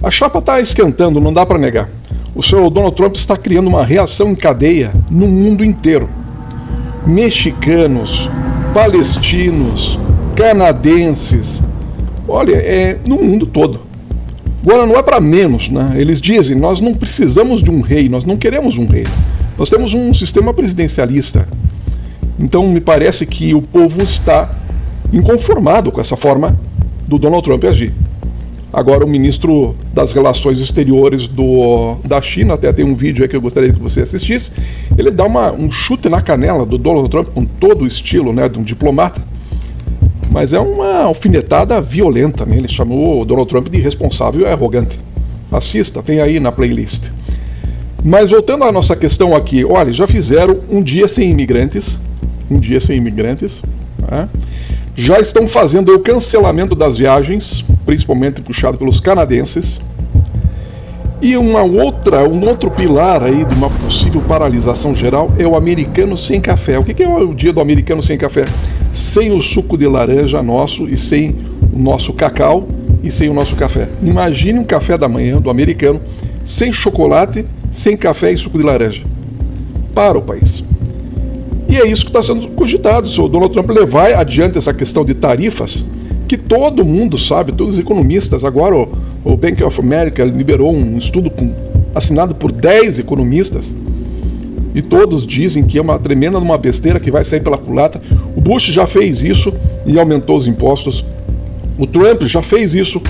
A chapa está esquentando, não dá para negar. O senhor Donald Trump está criando uma reação em cadeia no mundo inteiro. Mexicanos, palestinos, canadenses, olha, no mundo todo. Agora, não é para menos, né? Eles dizem, nós não precisamos de um rei, nós não queremos um rei. Nós temos um sistema presidencialista. Então, me parece que o povo está inconformado com essa forma do Donald Trump agir. Agora, o ministro das Relações Exteriores da China, até tem um vídeo aí que eu gostaria que você assistisse, ele dá um chute na canela do Donald Trump com todo o estilo, né, de um diplomata, mas é uma alfinetada violenta, né? Ele chamou o Donald Trump de irresponsável e arrogante. Assista, tem aí na playlist. Mas voltando à nossa questão aqui, olha, já fizeram um dia sem imigrantes, né? Já estão fazendo o cancelamento das viagens, principalmente puxado pelos canadenses. E um outro pilar aí de uma possível paralisação geral é o americano sem café. O que é o dia do americano sem café? Sem o suco de laranja nosso e sem o nosso cacau e sem o nosso café. Imagine um café da manhã do americano sem chocolate, sem café e suco de laranja. Para o país. E é isso que está sendo cogitado, se o Donald Trump levar adiante essa questão de tarifas, que todo mundo sabe, todos os economistas, agora o Bank of America liberou um estudo assinado por 10 economistas, e todos dizem que é uma tremenda uma besteira que vai sair pela culatra. O Bush já fez isso e aumentou os impostos, o Trump já fez isso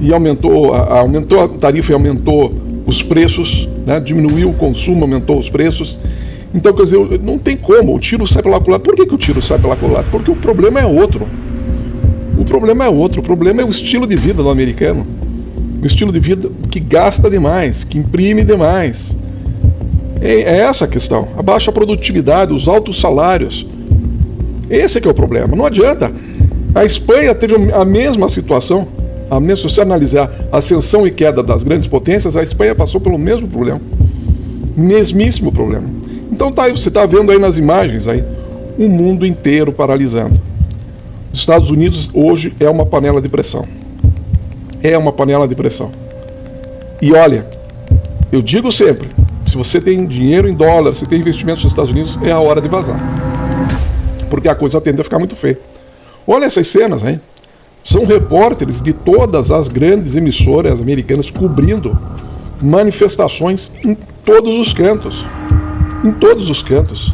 e aumentou a tarifa e aumentou os preços, né? Diminuiu o consumo, aumentou os preços. Então, quer dizer, não tem como, o tiro sai pela culatra. Por que o tiro sai pela culatra? Porque o problema é outro. O problema é o estilo de vida do americano. O estilo de vida que gasta demais, que imprime demais. É essa a questão. A baixa produtividade, os altos salários. Esse é que é o problema. Não adianta. A Espanha teve a mesma situação. Se você analisar a ascensão e queda das grandes potências, a Espanha passou pelo mesmo problema. Mesmíssimo problema. Então você está vendo aí nas imagens aí, o mundo inteiro paralisando. Os Estados Unidos hoje é uma panela de pressão. É uma panela de pressão. E olha, eu digo sempre, se você tem dinheiro em dólar, se tem investimentos nos Estados Unidos, é a hora de vazar. Porque a coisa tende a ficar muito feia. Olha essas cenas aí. São repórteres de todas as grandes emissoras americanas cobrindo manifestações em todos os cantos. Em todos os cantos.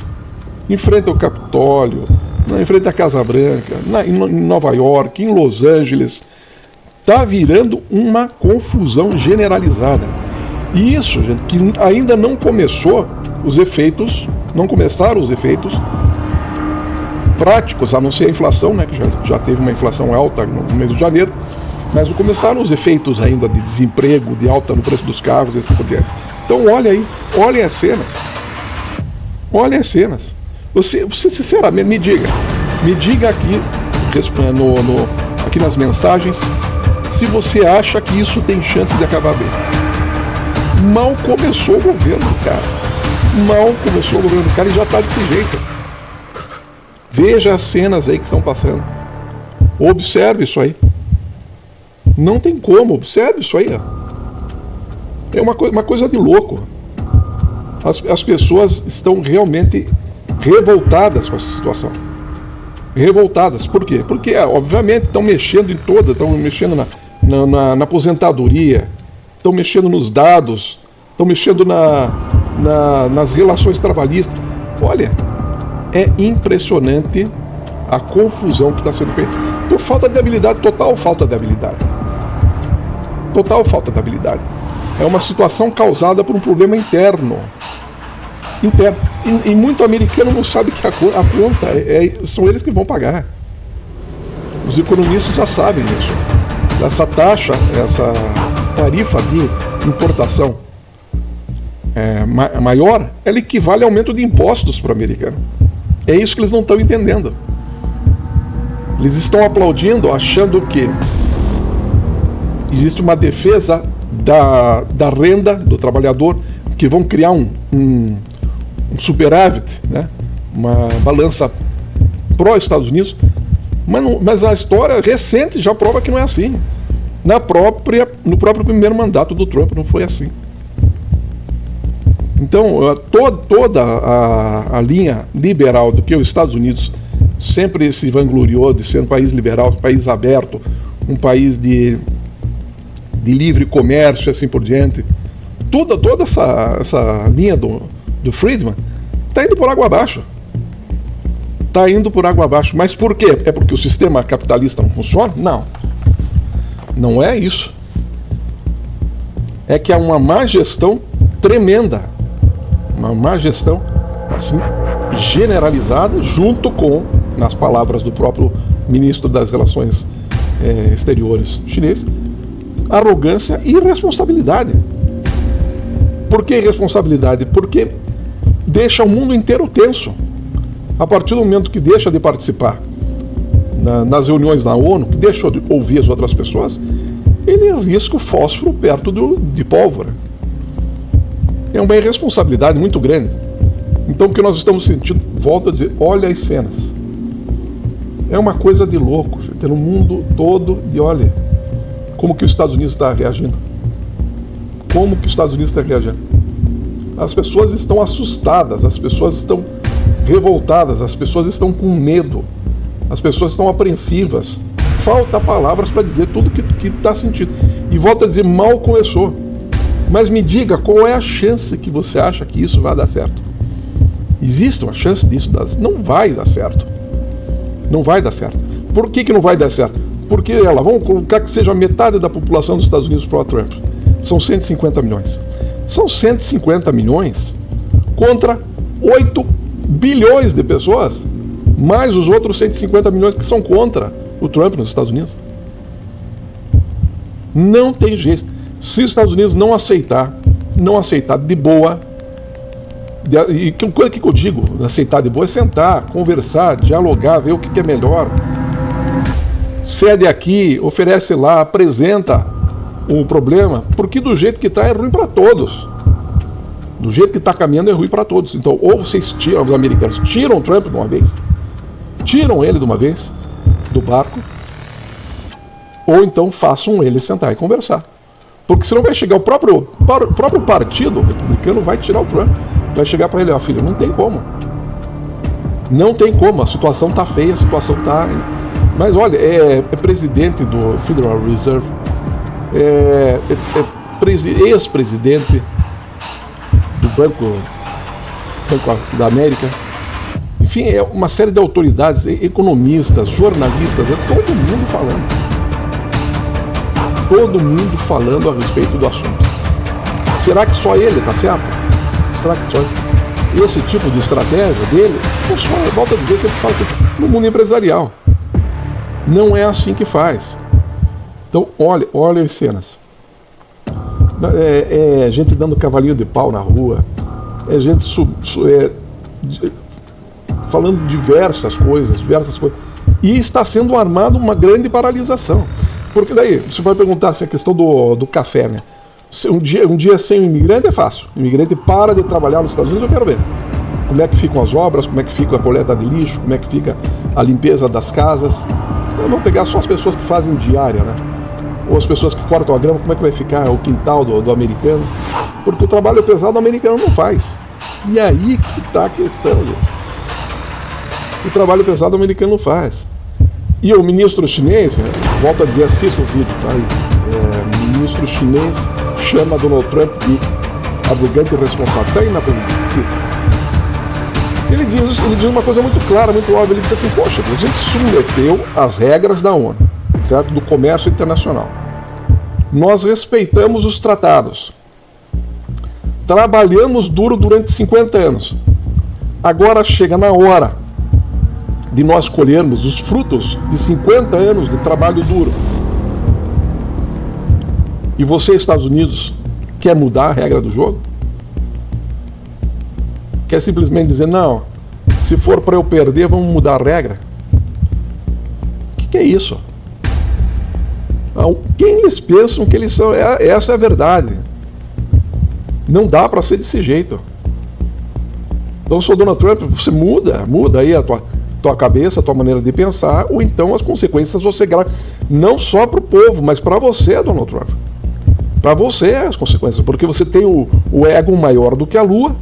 Em frente ao Capitólio, em frente à Casa Branca, em Nova York, em Los Angeles. Está virando uma confusão generalizada. E isso, gente, que ainda não começou os efeitos, não começaram os efeitos práticos, a não ser a inflação, né, que já teve uma inflação alta no mês de janeiro, mas não começaram os efeitos ainda de desemprego, de alta no preço dos carros e assim por diante. Então olha aí, olhem as cenas. Olhem as cenas. Você sinceramente, me diga aqui, aqui nas mensagens, se você acha que isso tem chance de acabar bem. Mal começou o governo, cara. E já está desse jeito. Veja as cenas aí que estão passando. Observe isso aí. Não tem como, observe isso aí. Ó. É uma coisa de louco. As pessoas estão realmente revoltadas com essa situação. Revoltadas. Por quê? Porque, obviamente, estão mexendo em toda, estão mexendo na aposentadoria, estão mexendo nos dados, estão mexendo nas relações trabalhistas. Olha, é impressionante a confusão que está sendo feita por falta de habilidade, total falta de habilidade. Total falta de habilidade. É uma situação causada por um problema interno. E muito americano não sabe que a conta são eles que vão pagar. Os economistas já sabem isso. Essa taxa, essa tarifa de importação maior, ela equivale ao aumento de impostos para o americano. É isso que eles não estão entendendo. Eles estão aplaudindo, achando que existe uma defesa da renda do trabalhador, que vão criar um superávit, né? Uma balança pró-Estados Unidos, mas a história recente já prova que não é assim. No próprio primeiro mandato do Trump não foi assim. Então, toda a linha liberal do que os Estados Unidos sempre se vangloriou de ser um país liberal, um país aberto, um país de livre comércio e assim por diante, toda essa linha do Friedman está indo por água abaixo. Está indo por água abaixo. Mas por quê? É porque o sistema capitalista não funciona? Não. Não é isso. É que há uma má gestão tremenda. Uma má gestão, assim, generalizada, junto com, nas palavras do próprio ministro das Relações Exteriores chinês, arrogância e irresponsabilidade. Por que irresponsabilidade? Porque deixa o mundo inteiro tenso. A partir do momento que deixa de participar nas reuniões da ONU, que deixa de ouvir as outras pessoas, ele arrisca o fósforo perto de pólvora. É uma irresponsabilidade muito grande. Então o que nós estamos sentindo, volto a dizer, olha as cenas. É uma coisa de louco, gente, no mundo todo, e olha como que os Estados Unidos está reagindo. Como que os Estados Unidos está reagindo. As pessoas estão assustadas, as pessoas estão revoltadas, as pessoas estão com medo, as pessoas estão apreensivas. Falta palavras para dizer tudo que está sentindo. E volto a dizer, mal começou. Mas me diga, qual é a chance que você acha que isso vai dar certo? Existe uma chance disso dar certo? Não vai dar certo. Não vai dar certo. Por que não vai dar certo? Porque vamos colocar que seja metade da população dos Estados Unidos pro Trump. São 150 milhões. São 150 milhões contra 8 bilhões de pessoas, mais os outros 150 milhões que são contra o Trump nos Estados Unidos. Não tem jeito. Se os Estados Unidos não aceitar de boa, e que coisa que eu digo, aceitar de boa é sentar, conversar, dialogar, ver o que é melhor. Cede aqui, oferece lá, apresenta o problema, porque do jeito que está é ruim para todos. Do jeito que está caminhando é ruim para todos. Então, ou vocês tiram, os americanos tiram o Trump de uma vez, tiram ele de uma vez do barco, ou então façam ele sentar e conversar. Porque senão vai chegar o próprio partido republicano, vai tirar o Trump, vai chegar para ele, filho, não tem como. Não tem como, a situação está feia, a situação está... Mas olha, é presidente do Federal Reserve, ex-presidente do Banco da América, enfim, é uma série de autoridades, economistas, jornalistas, é todo mundo falando. Todo mundo falando a respeito do assunto. Será que só ele está certo? Será que só esse tipo de estratégia dele? Eu volto a dizer, sempre falo que no mundo empresarial não é assim que faz. Então, olha as cenas. É gente dando cavalinho de pau na rua, é gente falando diversas coisas, e está sendo armada uma grande paralisação. Porque daí, você vai perguntar assim, a questão do café, né? Um dia sem um imigrante é fácil. O imigrante para de trabalhar nos Estados Unidos, eu quero ver. Como é que ficam as obras, como é que fica a coleta de lixo, como é que fica a limpeza das casas. Vamos pegar só as pessoas que fazem diária, né? Ou as pessoas que cortam a grama, como é que vai ficar o quintal do americano. Porque o trabalho pesado o americano não faz. E aí que está a questão, gente. O trabalho pesado o americano não faz. E o ministro chinês, volto a dizer, assista o vídeo, tá aí. O ministro chinês chama Donald Trump de arrogante e irresponsável. Tá aí na pergunta, assista. Ele diz uma coisa muito clara, muito óbvia. Ele diz assim, poxa, a gente submeteu as regras da ONU, certo? Do comércio internacional. Nós respeitamos os tratados. Trabalhamos duro durante 50 anos. Agora chega na hora de nós colhermos os frutos de 50 anos de trabalho duro. E você, Estados Unidos, quer mudar a regra do jogo? Quer simplesmente dizer, não, se for para eu perder, vamos mudar a regra? O que é isso? Quem eles pensam que eles são? Essa é a verdade. Não dá para ser desse jeito. Então, se o Donald Trump, você muda aí tua cabeça, a tua maneira de pensar, ou então as consequências vão ser graves, não só para o povo, mas para você, Donald Trump. Para você as consequências, porque você tem o ego maior do que a Lua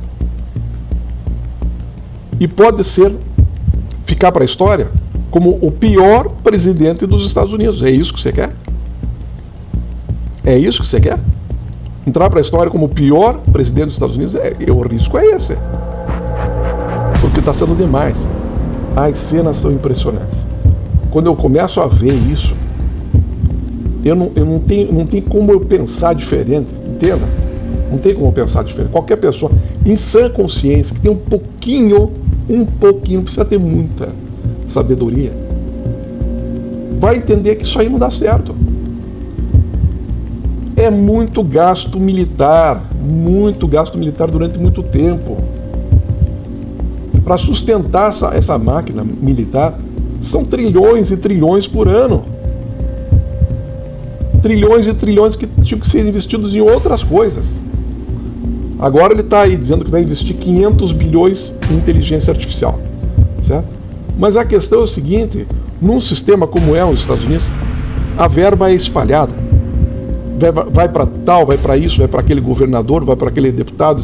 e pode ficar para a história como o pior presidente dos Estados Unidos. É isso que você quer? É isso que você quer? Entrar para a história como o pior presidente dos Estados Unidos? O risco é esse. Porque está sendo demais. As cenas são impressionantes. Quando eu começo a ver isso, eu não tenho como eu pensar diferente, entenda? Não tem como eu pensar diferente. Qualquer pessoa em sã consciência, que tem um pouquinho, não precisa ter muita sabedoria, vai entender que isso aí não dá certo. É muito gasto militar durante muito tempo. Para sustentar essa máquina militar, são trilhões e trilhões por ano. Trilhões e trilhões que tinham que ser investidos em outras coisas. Agora ele está aí dizendo que vai investir 500 bilhões em inteligência artificial, certo? Mas a questão é o seguinte, num sistema como é os Estados Unidos, a verba é espalhada. Vai para tal, vai para isso, vai para aquele governador, vai para aquele deputado.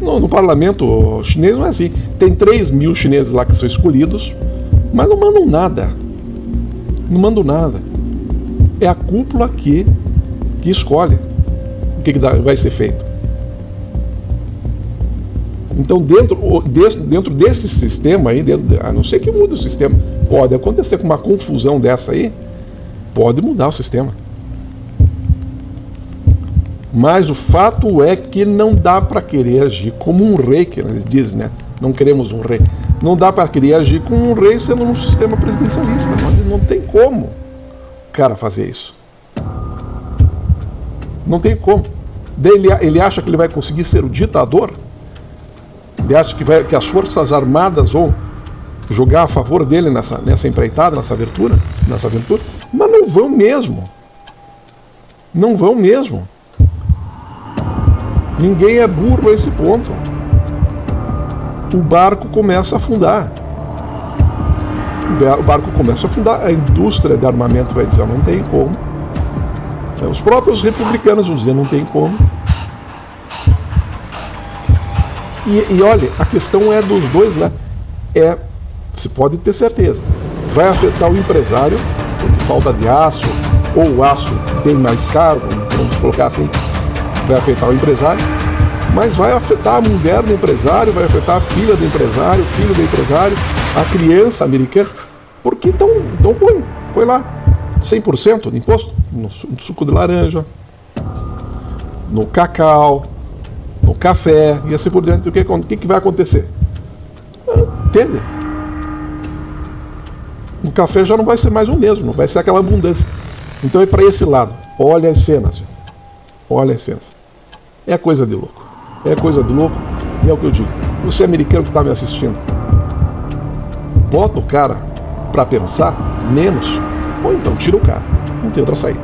No parlamento chinês não é assim. Tem 3 mil chineses lá que são escolhidos, mas não mandam nada. Não mandam nada. É a cúpula que escolhe o que vai ser feito. Então, dentro desse sistema aí, a não ser que mude o sistema, pode acontecer com uma confusão dessa aí, pode mudar o sistema. Mas o fato é que não dá para querer agir como um rei, que eles dizem, né? Não queremos um rei. Não dá para querer agir como um rei sendo num sistema presidencialista. Não tem como o cara fazer isso. Não tem como. Ele acha que ele vai conseguir ser o ditador? Ele acha que as Forças Armadas vão jogar a favor dele nessa empreitada, nessa aventura? Mas não vão mesmo. Não vão mesmo. Ninguém é burro a esse ponto. O barco começa a afundar. A indústria de armamento vai dizer, não tem como. Os próprios republicanos vão dizer, não tem como. E olha, a questão é dos dois, né? Se pode ter certeza, vai afetar o empresário, porque falta de aço, ou o aço bem mais caro, vamos colocar assim, vai afetar o empresário, mas vai afetar a mulher do empresário, vai afetar a filha do empresário, o filho do empresário, a criança americana, porque então põe lá 100% de imposto no suco de laranja, no cacau, no café e assim por diante. O que vai acontecer? Entende? O café já não vai ser mais o mesmo, não vai ser aquela abundância. Então é para esse lado. Olha as cenas, gente. Olha as cenas. É coisa de louco. É coisa de louco. E é o que eu digo. Você americano que está me assistindo, bota o cara para pensar menos, ou então tira o cara. Não tem outra saída.